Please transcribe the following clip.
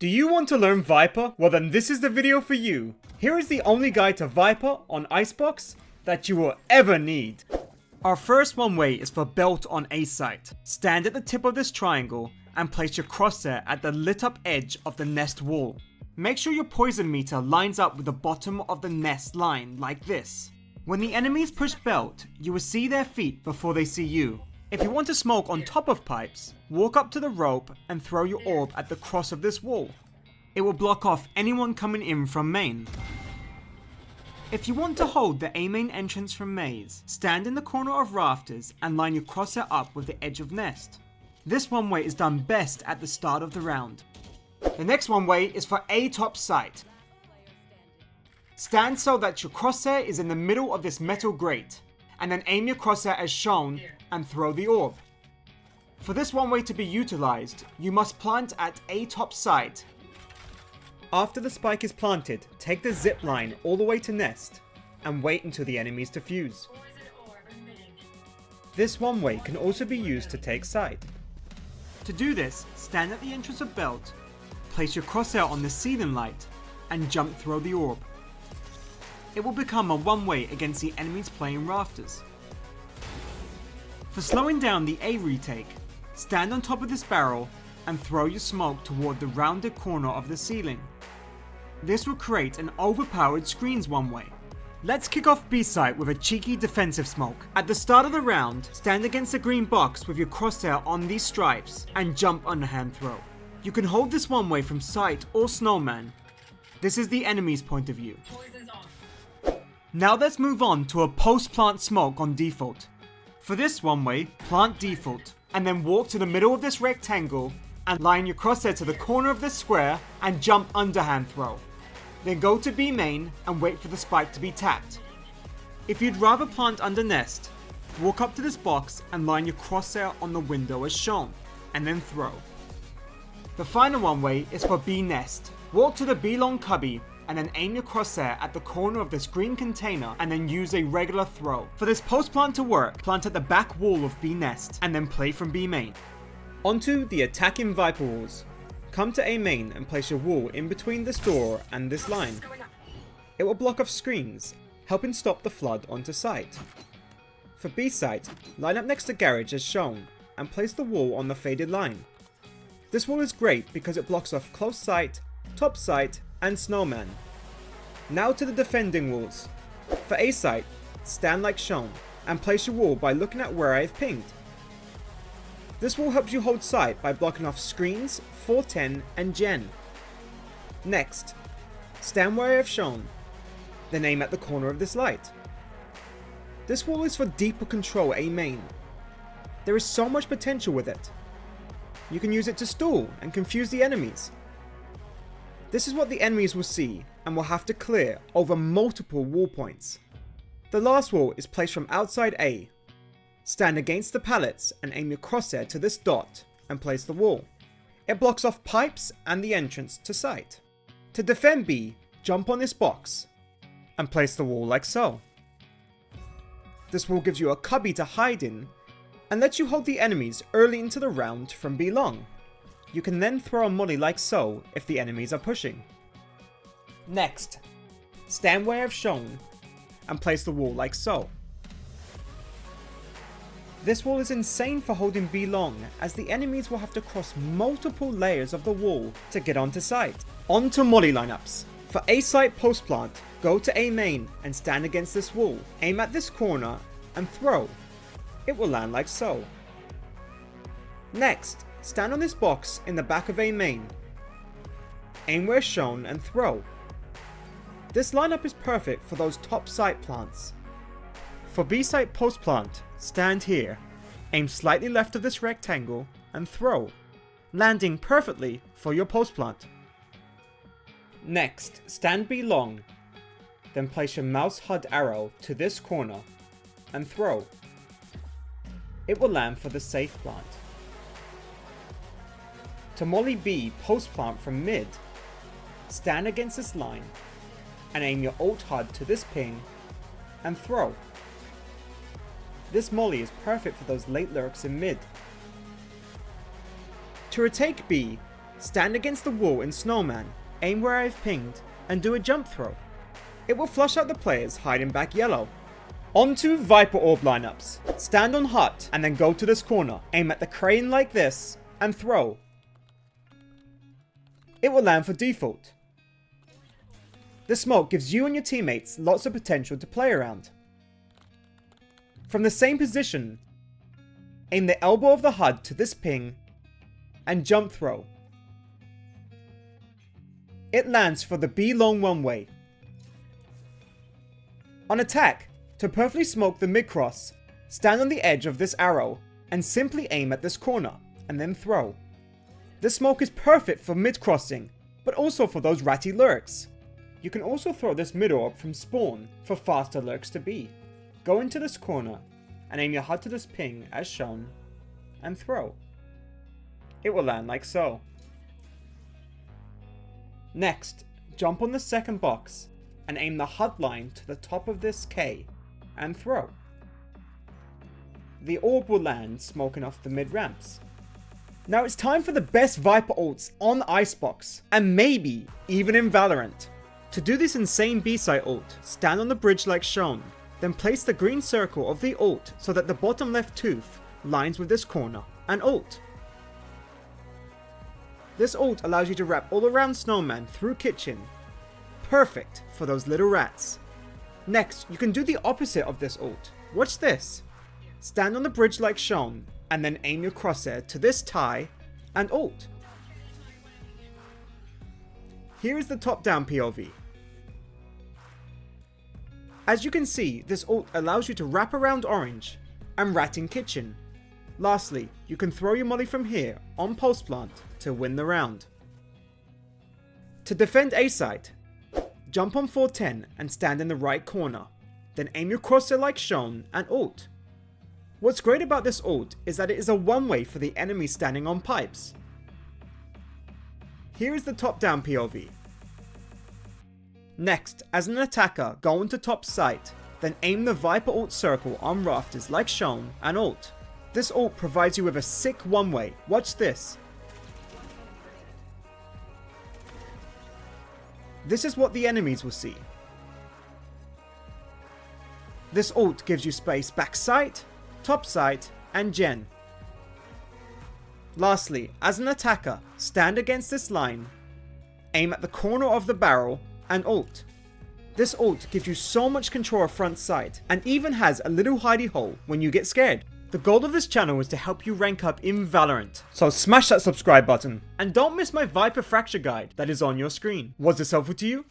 Do you want to learn Viper? Well then this is the video for you. Here is the only guide to Viper on Icebox that you will ever need. Our first one way is for belt on A site. Stand at the tip of this triangle and place your crosshair at the lit up edge of the nest wall. Make sure your poison meter lines up with the bottom of the nest line like this. When the enemies push belt, you will see their feet before they see you. If you want to smoke on top of pipes, walk up to the rope and throw your orb at the cross of this wall. It will block off anyone coming in from main. If you want to hold the A main entrance from maze, stand in the corner of rafters and line your crosshair up with the edge of nest. This one way is done best at the start of the round. The next one way is for A top site. Stand so that your crosshair is in the middle of this metal grate, and then aim your crosshair as shown and throw the orb. For this one way to be utilized, you must plant at A top site. After the spike is planted, take the zip line all the way to nest and wait until the enemies defuse. This one way can also be used to take site. To do this, stand at the entrance of belt, place your crosshair on the ceiling light and jump throw the orb. It will become a one way against the enemies playing rafters. For slowing down the A retake, stand on top of this barrel and throw your smoke toward the rounded corner of the ceiling. This will create an overpowered screens one way. Let's kick off B site with a cheeky defensive smoke. At the start of the round, stand against the green box with your crosshair on these stripes and jump underhand throw. You can hold this one way from sight or snowman. This is the enemy's point of view. Now let's move on to a post plant smoke on default. For this one way, plant default, and then walk to the middle of this rectangle and line your crosshair to the corner of this square and jump underhand throw. Then go to B main and wait for the spike to be tapped. If you'd rather plant under nest, walk up to this box and line your crosshair on the window as shown, and then throw. The final one way is for B nest. Walk to the B long cubby and then aim your crosshair at the corner of this green container and then use a regular throw. For this post plant to work, plant at the back wall of B nest and then play from B main. Onto the attacking Viper walls. Come to A main and place your wall in between this door and this line. It will block off screens, helping stop the flood onto site. For B site, line up next to garage as shown and place the wall on the faded line. This wall is great because it blocks off close sight, top sight and snowman. Now to the defending walls. For A site, stand like shown and place your wall by looking at where I have pinged. This wall helps you hold sight by blocking off screens, 410 and gen. Next, stand where I have shown, then aim at the corner of this light. This wall is for deeper control A main. There is so much potential with it. You can use it to stall and confuse the enemies. This is what the enemies will see and will have to clear over multiple wall points. The last wall is placed from outside A. Stand against the pallets and aim your crosshair to this dot and place the wall. It blocks off pipes and the entrance to site. To defend B, jump on this box and place the wall like so. This wall gives you a cubby to hide in and lets you hold the enemies early into the round from B long. You can then throw a molly like so if the enemies are pushing. Next, stand where I've shown and place the wall like so. This wall is insane for holding B long as the enemies will have to cross multiple layers of the wall to get onto site. On to molly lineups. For A site post plant, go to A main and stand against this wall. Aim at this corner and throw. It will land like so. Next, stand on this box in the back of A main. Aim where shown and throw. This lineup is perfect for those top site plants. For B site post plant, stand here, aim slightly left of this rectangle and throw, landing perfectly for your post plant. Next, stand B long, then place your mouse HUD arrow to this corner and throw. It will land for the safe plant. To molly B post plant from mid, stand against this line and aim your alt HUD to this ping and throw. This molly is perfect for those late lurks in mid. To retake B, stand against the wall in Snowman, aim where I've pinged, and do a jump throw. It will flush out the players hiding back yellow. Onto Viper Orb Lineups. Stand on hut and then go to this corner, aim at the crane like this, and throw. It will land for default. The smoke gives you and your teammates lots of potential to play around. From the same position, aim the elbow of the HUD to this ping, and jump throw. It lands for the B long one way. On attack, to perfectly smoke the mid-cross, stand on the edge of this arrow and simply aim at this corner, and then throw. This smoke is perfect for mid-crossing, but also for those ratty lurks. You can also throw this mid-orb from spawn for faster lurks to be. Go into this corner and aim your HUD to this ping as shown, and throw. It will land like so. Next, jump on the second box and aim the HUD line to the top of this K and throw. The orb will land smoking off the mid ramps. Now it's time for the best Viper ults on Icebox, and maybe even in Valorant. To do this insane B-side ult, stand on the bridge like shown, then place the green circle of the ult so that the bottom left tooth lines with this corner, and ult. This ult allows you to wrap all around Snowman through kitchen. Perfect for those little rats. Next, you can do the opposite of this ult. Watch this. Stand on the bridge like shown, and then aim your crosshair to this tie, and ult. Here is the top-down POV. As you can see, this ult allows you to wrap around orange, and rat in kitchen. Lastly, you can throw your molly from here, on post plant, to win the round. To defend A site, jump on 410 and stand in the right corner, then aim your crosshair like shown and ult. What's great about this ult is that it is a one-way for the enemy standing on pipes. Here is the top-down POV. Next, as an attacker, go into top site, then aim the Viper ult circle on rafters like shown and ult. This ult provides you with a sick one-way. Watch this. This is what the enemies will see. This ult gives you space back site, top site, and gen. Lastly, as an attacker, stand against this line, aim at the corner of the barrel, and ult. This ult gives you so much control of front sight, and even has a little hidey hole when you get scared. The goal of this channel is to help you rank up in Valorant, so smash that subscribe button, and don't miss my Viper fracture guide that is on your screen. Was this helpful to you?